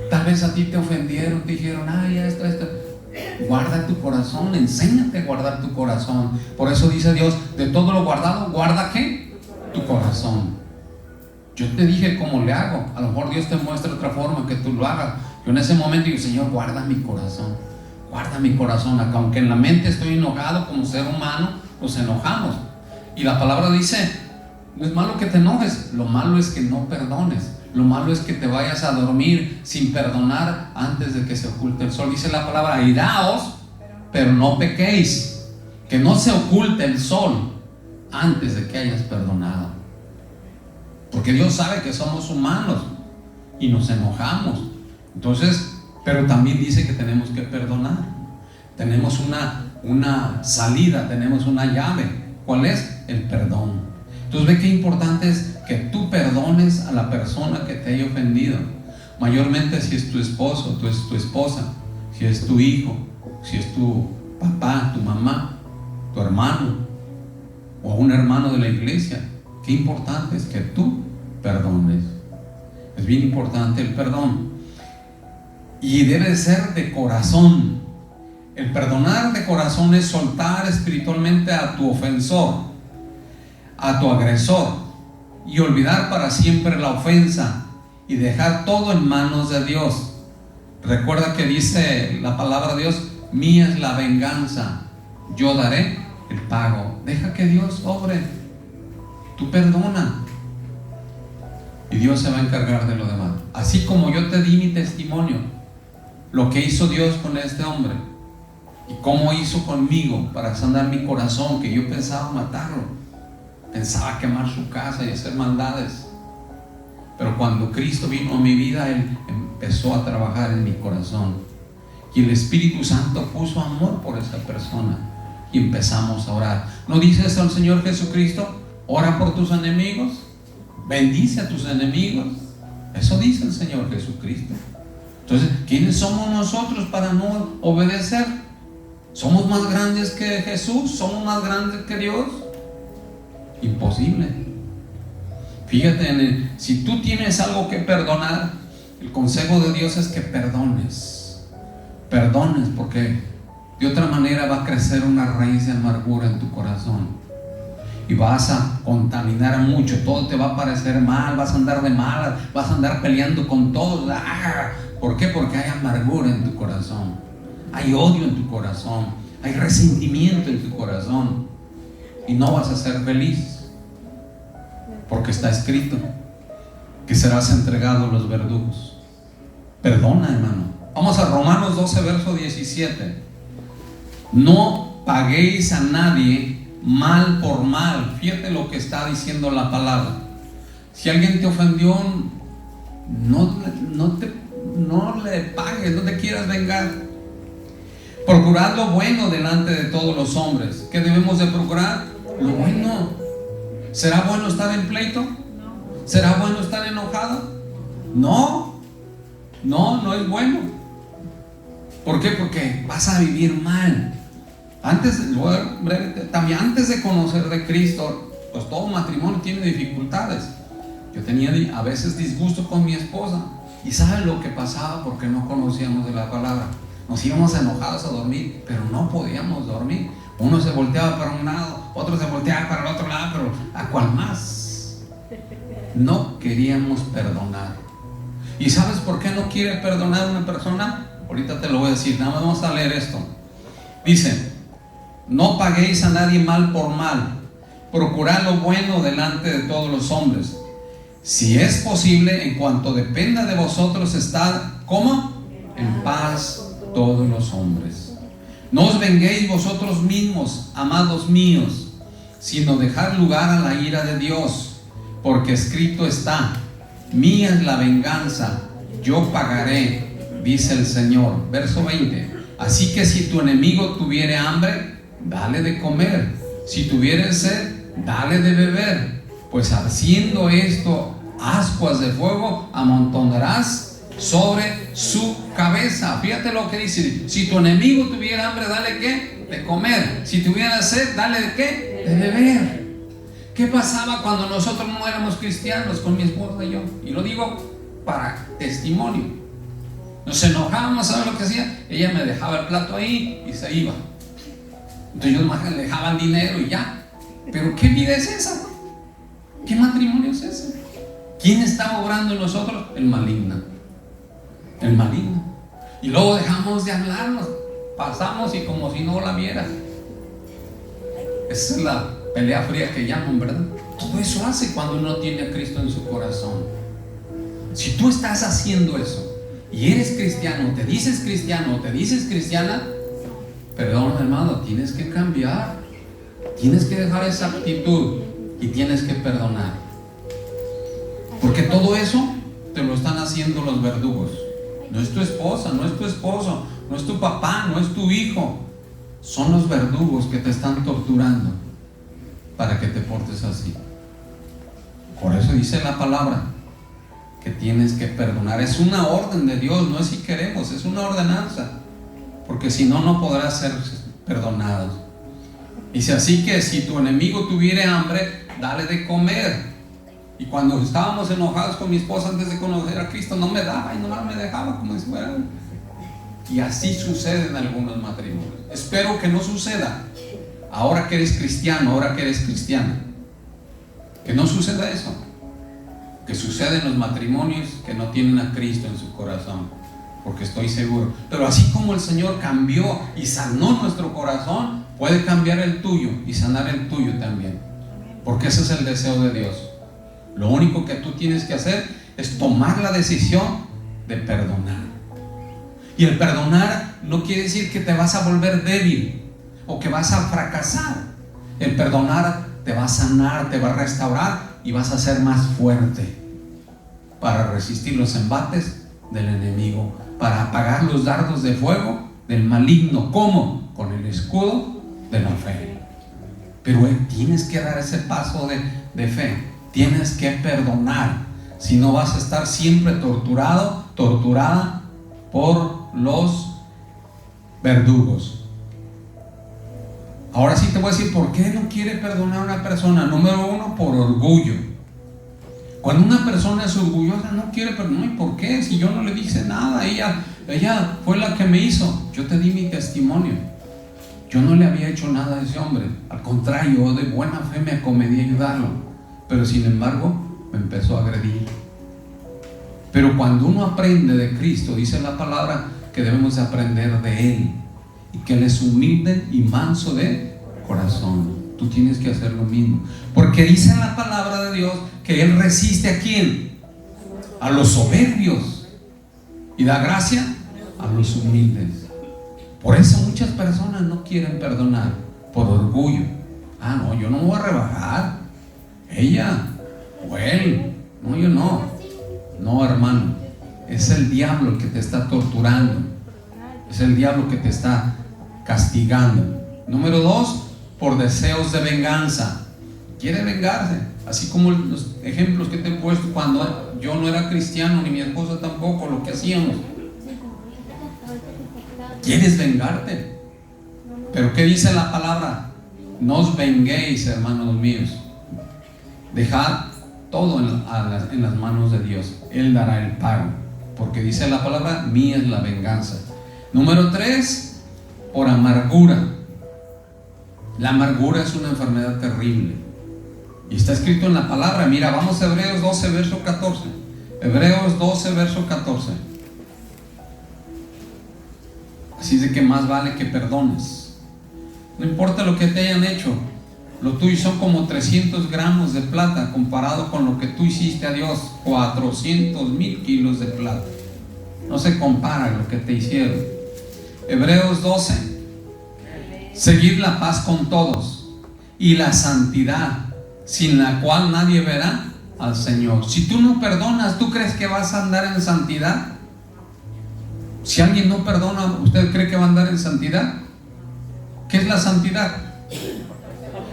Tal vez a ti te ofendieron, te dijeron, ay, esto. Guarda tu corazón, enséñate a guardar tu corazón. Por eso dice Dios, de todo lo guardado, ¿guarda qué? Tu corazón. Yo te dije cómo le hago. A lo mejor Dios te muestra otra forma que tú lo hagas. Yo en ese momento digo, Señor, guarda mi corazón. Guarda mi corazón. Aunque en la mente estoy enojado como ser humano, nos enojamos. Y la palabra dice, no es malo que te enojes, lo malo es que no perdones. Lo malo es que te vayas a dormir sin perdonar antes de que se oculte el sol. Dice la palabra, airaos, pero no pequéis. Que no se oculte el sol antes de que hayas perdonado. Porque Dios sabe que somos humanos y nos enojamos. Entonces, pero también dice que tenemos que perdonar. Tenemos una salida, tenemos una llave. ¿Cuál es? El perdón. Entonces ve qué importante es que tú perdones a la persona que te haya ofendido. Mayormente si es tu esposo, tu esposa, si es tu hijo, si es tu papá, tu mamá, tu hermano o un hermano de la iglesia. Qué importante es que tú perdones. Es bien importante el perdón. Y debe ser de corazón. El perdonar de corazón es soltar espiritualmente a tu ofensor, a tu agresor, y olvidar para siempre la ofensa y dejar todo en manos de Dios. Recuerda que dice la palabra de Dios, mía es la venganza, yo daré el pago. Deja que Dios obre. Tú perdona y Dios se va a encargar de lo demás. Así como yo te di mi testimonio, lo que hizo Dios con este hombre y cómo hizo conmigo para sanar mi corazón, que yo pensaba matarlo, pensaba quemar su casa y hacer maldades. Pero cuando Cristo vino a mi vida, Él empezó a trabajar en mi corazón y el Espíritu Santo puso amor por esa persona y empezamos a orar. ¿No dice eso el Señor Jesucristo? Ora por tus enemigos, bendice a tus enemigos. Eso dice el Señor Jesucristo. Entonces, ¿quiénes somos nosotros para no obedecer? ¿Somos más grandes que Jesús? ¿Somos más grandes que Dios? Imposible. Fíjate, si tú tienes algo que perdonar, el consejo de Dios es que perdones. Perdones, porque de otra manera va a crecer una raíz de amargura en tu corazón y vas a contaminar mucho. Todo te va a parecer mal, vas a andar de malas, vas a andar peleando con todos. ¿Por qué? Porque hay amargura en tu corazón, hay odio en tu corazón, hay resentimiento en tu corazón y no vas a ser feliz, porque está escrito que serás entregado a los verdugos. Perdona, hermano. Vamos a Romanos 12, verso 17. No paguéis a nadie mal por mal. Fíjate lo que está diciendo la palabra. Si alguien te ofendió, no le pagues, no te quieras vengar. Procurad lo bueno delante de todos los hombres. ¿Qué debemos de procurar? Lo bueno. ¿Será bueno estar en pleito? ¿Será bueno estar enojado? No es bueno. ¿Por qué? Porque vas a vivir mal. También antes de conocer de Cristo, pues todo matrimonio tiene dificultades. Yo tenía a veces disgusto con mi esposa. ¿Y saben lo que pasaba? Porque no conocíamos de la palabra. Nos íbamos enojados a dormir, pero no podíamos dormir. Uno se volteaba para un lado, otro se volteaba para el otro lado, pero ¿a cuál más? No queríamos perdonar. ¿Y sabes por qué no quiere perdonar a una persona? Ahorita te lo voy a decir, nada más vamos a leer esto. Dice, no paguéis a nadie mal por mal, procurad lo bueno delante de todos los hombres. Si es posible, en cuanto dependa de vosotros, estad, ¿cómo? En paz todos los hombres. No os venguéis vosotros mismos, amados míos, sino dejad lugar a la ira de Dios, porque escrito está, mía es la venganza, yo pagaré, dice el Señor. Verso 20. Así que si tu enemigo tuviere hambre, dale de comer, si tuviere sed, dale de beber, pues haciendo esto, ascuas de fuego amontonarás sobre su cabeza. Fíjate lo que dice: si tu enemigo tuviera hambre, dale ¿qué? De comer. Si tuviera sed, dale de ¿qué? De beber. ¿Qué pasaba cuando nosotros no éramos cristianos con mi esposa y yo? Y lo digo para testimonio. Nos enojábamos, ¿sabes lo que hacía? Ella me dejaba el plato ahí y se iba. Entonces yo nomás le dejaban dinero y ya. Pero ¿qué vida es esa? ¿Qué matrimonio es ese? ¿Quién está obrando en nosotros? El maligno. El maligno. Y luego dejamos de hablarnos, pasamos y como si no la viera. Esa es la pelea fría que llaman, ¿verdad? Todo eso hace cuando uno tiene a Cristo en su corazón. Si tú estás haciendo eso y eres cristiano, te dices cristiano o te dices cristiana, perdón, hermano, tienes que cambiar. Tienes que dejar esa actitud y tienes que perdonar. Porque todo eso te lo están haciendo los verdugos. No es tu esposa, no es tu esposo, no es tu papá, no es tu hijo. Son los verdugos que te están torturando para que te portes así. Por eso dice la palabra que tienes que perdonar. Es una orden de Dios, no es si queremos, es una ordenanza. Porque si no, no podrás ser perdonado. Dice así que si tu enemigo tuviera hambre, dale de comer. Y cuando estábamos enojados con mi esposa antes de conocer a Cristo, no me daba y no me dejaba como si fuera. Y así sucede en algunos matrimonios. Espero que no suceda ahora que eres cristiano, ahora que eres cristiana. Que no suceda eso. Que sucede en los matrimonios que no tienen a Cristo en su corazón. Porque estoy seguro. Pero así como el Señor cambió y sanó nuestro corazón, puede cambiar el tuyo y sanar el tuyo también. Porque ese es el deseo de Dios. Lo único que tú tienes que hacer es tomar la decisión de perdonar. Y el perdonar no quiere decir que te vas a volver débil o que vas a fracasar. El perdonar te va a sanar, te va a restaurar y vas a ser más fuerte para resistir los embates del enemigo, para apagar los dardos de fuego del maligno. ¿Cómo? Con el escudo de la fe. Pero tienes que dar ese paso de fe. Tienes que perdonar. Si no, vas a estar siempre torturado, torturada por los verdugos. Ahora sí te voy a decir por qué no quiere perdonar a una persona. Número uno, por orgullo. Cuando una persona es orgullosa, no quiere perdonar. ¿Y por qué? Si yo no le dije nada, ella fue la que me hizo. Yo te di mi testimonio. Yo no le había hecho nada a ese hombre. Al contrario, de buena fe me acomedí a ayudarlo. Pero sin embargo, me empezó a agredir. Pero cuando uno aprende de Cristo, dice la palabra que debemos aprender de Él. Y que Él es humilde y manso de corazón. Tú tienes que hacer lo mismo. Porque dice la palabra de Dios que Él resiste ¿a quién? A los soberbios. Y da gracia a los humildes. Por eso muchas personas no quieren perdonar. Por orgullo. No, yo no me voy a rebajar. Ella o él. No, yo no. No, hermano. Es el diablo que te está torturando. Es el diablo que te está castigando. Número dos, por deseos de venganza. Quiere vengarse. Así como los ejemplos que te he puesto cuando yo no era cristiano, ni mi esposa tampoco, lo que hacíamos. ¿Quieres vengarte? Pero ¿qué dice la palabra? No os venguéis, hermanos míos. Dejad todo en las manos de Dios. Él dará el pago. Porque dice la palabra, mía es la venganza. Número 3, por amargura. La amargura es una enfermedad terrible. Y está escrito en la palabra. Mira, vamos a Hebreos 12, verso 14. Hebreos 12, verso 14. Así de que más vale que perdones. No importa lo que te hayan hecho. Lo tuyo son como 300 gramos de plata comparado con lo que tú hiciste a Dios. 400,000 kilos de plata. No se compara lo que te hicieron. Hebreos 12. Seguid la paz con todos y la santidad, sin la cual nadie verá al Señor. Si tú no perdonas, ¿tú crees que vas a andar en santidad? Si alguien no perdona, ¿usted cree que va a andar en santidad? ¿Qué es la santidad?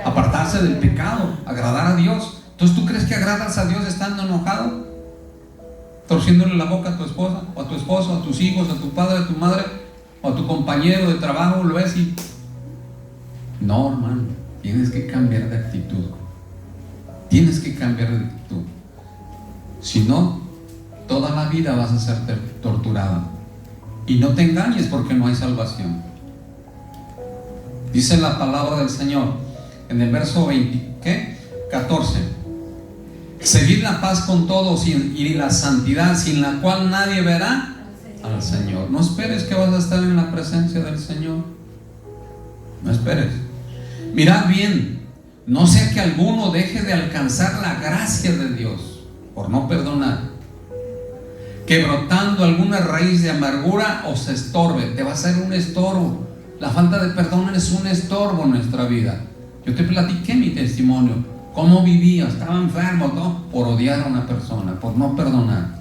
Apartarse del pecado, agradar a Dios. Entonces, ¿tú crees que agradas a Dios estando enojado? Torciéndole la boca a tu esposa, o a tu esposo, a tus hijos, a tu padre, a tu madre, o a tu compañero de trabajo, lo ves y... No, hermano, tienes que cambiar de actitud. Tienes que cambiar de actitud. Si no, toda la vida vas a ser torturada. Y no te engañes porque no hay salvación. Dice la palabra del Señor en el verso 14. Seguid la paz con todos y la santidad, sin la cual nadie verá al Señor. No esperes que vas a estar en la presencia del Señor. No esperes. Mirad bien, no sea que alguno deje de alcanzar la gracia de Dios por no perdonar. que brotando alguna raíz de amargura os estorbe. Te va a ser un estorbo. La falta de perdón es un estorbo en nuestra vida. Yo te platiqué mi testimonio, cómo vivía, estaba enfermo, ¿no? Por odiar a una persona, por no perdonar.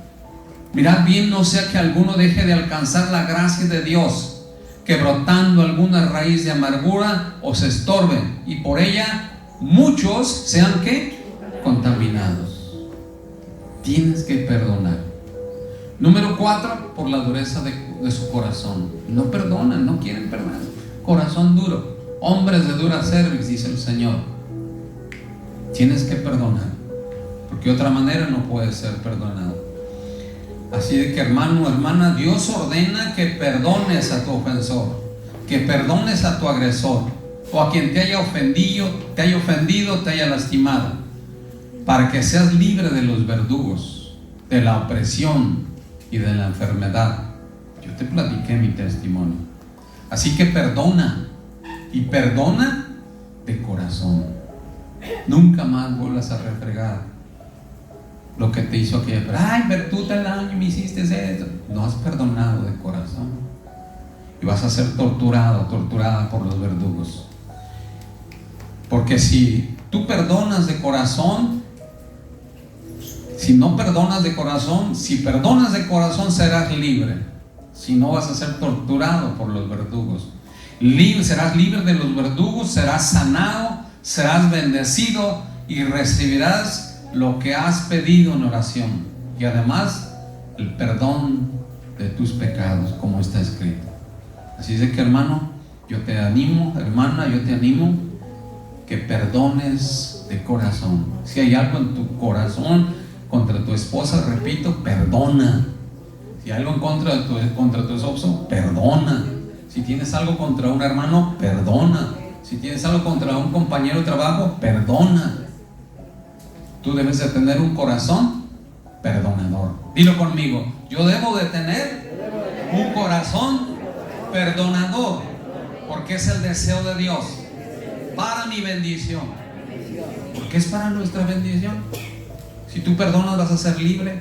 Mirad bien, no sea que alguno deje de alcanzar la gracia de Dios, que brotando alguna raíz de amargura os estorbe, y por ella muchos sean ¿qué? Contaminados. Tienes que perdonar. Número 4, por la dureza de su corazón. No perdonan, no quieren perdonar. Corazón duro, hombres de dura cerviz, dice el Señor. Tienes que perdonar, porque de otra manera no puedes ser perdonado. Así de que, hermano, hermana, Dios ordena que perdones a tu ofensor, que perdones a tu agresor, o a quien te haya ofendido, te haya lastimado, para que seas libre de los verdugos, de la opresión y de la enfermedad. Yo te platiqué mi testimonio. Así que perdona, y perdona de corazón. Nunca más vuelvas a refregar lo que te hizo aquella persona. Ay, pero tú tal año me hiciste esto. No has perdonado de corazón, y vas a ser torturada por los verdugos. Porque si tú perdonas de corazón, si no perdonas de corazón, si perdonas de corazón serás libre. Si no, vas a ser torturado por los verdugos. Serás libre de los verdugos, serás sanado, serás bendecido y recibirás lo que has pedido en oración, y además el perdón de tus pecados, como está escrito. Así es de que, hermano, yo te animo, hermana, yo te animo que perdones de corazón. Si hay algo en tu corazón contra tu esposa, repito, perdona. Si hay algo en contra tu esposo, perdona. Si tienes algo contra un hermano, perdona. Si tienes algo contra un compañero de trabajo, perdona. Tú debes de tener un corazón perdonador. Dilo conmigo: yo debo de tener un corazón perdonador, porque es el deseo de Dios para mi bendición. Porque es para nuestra bendición. Si tú perdonas, vas a ser libre,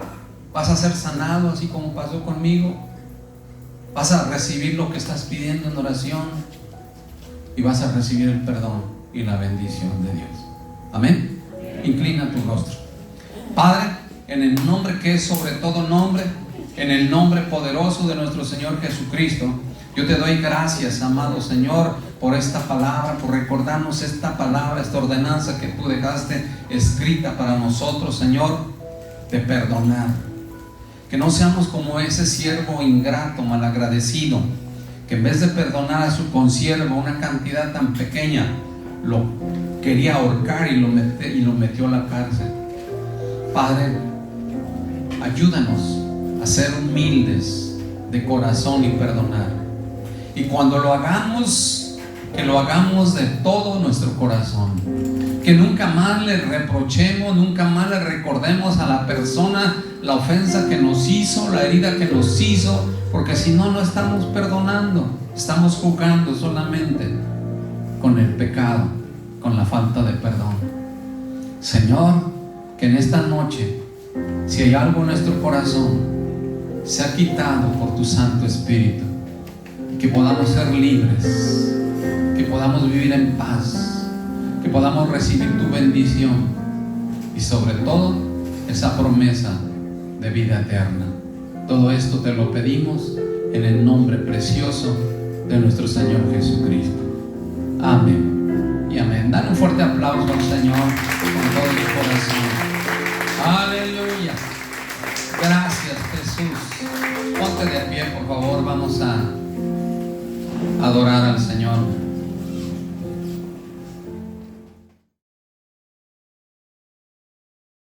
vas a ser sanado, así como pasó conmigo. Vas a recibir lo que estás pidiendo en oración, y vas a recibir el perdón y la bendición de Dios. Amén. Inclina tu rostro. Padre, en el nombre que es sobre todo nombre, en el nombre poderoso de nuestro Señor Jesucristo, yo te doy gracias, amado Señor, por esta palabra, por recordarnos esta palabra, esta ordenanza que tú dejaste escrita para nosotros, Señor, de perdonar. Que no seamos como ese siervo ingrato, malagradecido, que en vez de perdonar a su consiervo una cantidad tan pequeña, lo quería ahorcar y lo metió a la cárcel. Padre, ayúdanos a ser humildes de corazón y perdonar. Y cuando lo hagamos, que lo hagamos de todo nuestro corazón. Que nunca más le reprochemos, nunca más le recordemos a la persona la ofensa que nos hizo, la herida que nos hizo, porque si no, no estamos perdonando, estamos jugando solamente con el pecado, con la falta de perdón. Señor, que en esta noche, si hay algo en nuestro corazón, sea quitado por tu Santo Espíritu, que podamos ser libres, que podamos vivir en paz, que podamos recibir tu bendición, y sobre todo esa promesa de vida eterna. Todo esto te lo pedimos en el nombre precioso de nuestro Señor Jesucristo. Amén y amén. Dale un fuerte aplauso al Señor con todo tu corazón. Aleluya. Gracias, Jesús. Ponte de pie, por favor. Vamos a adorar al Señor.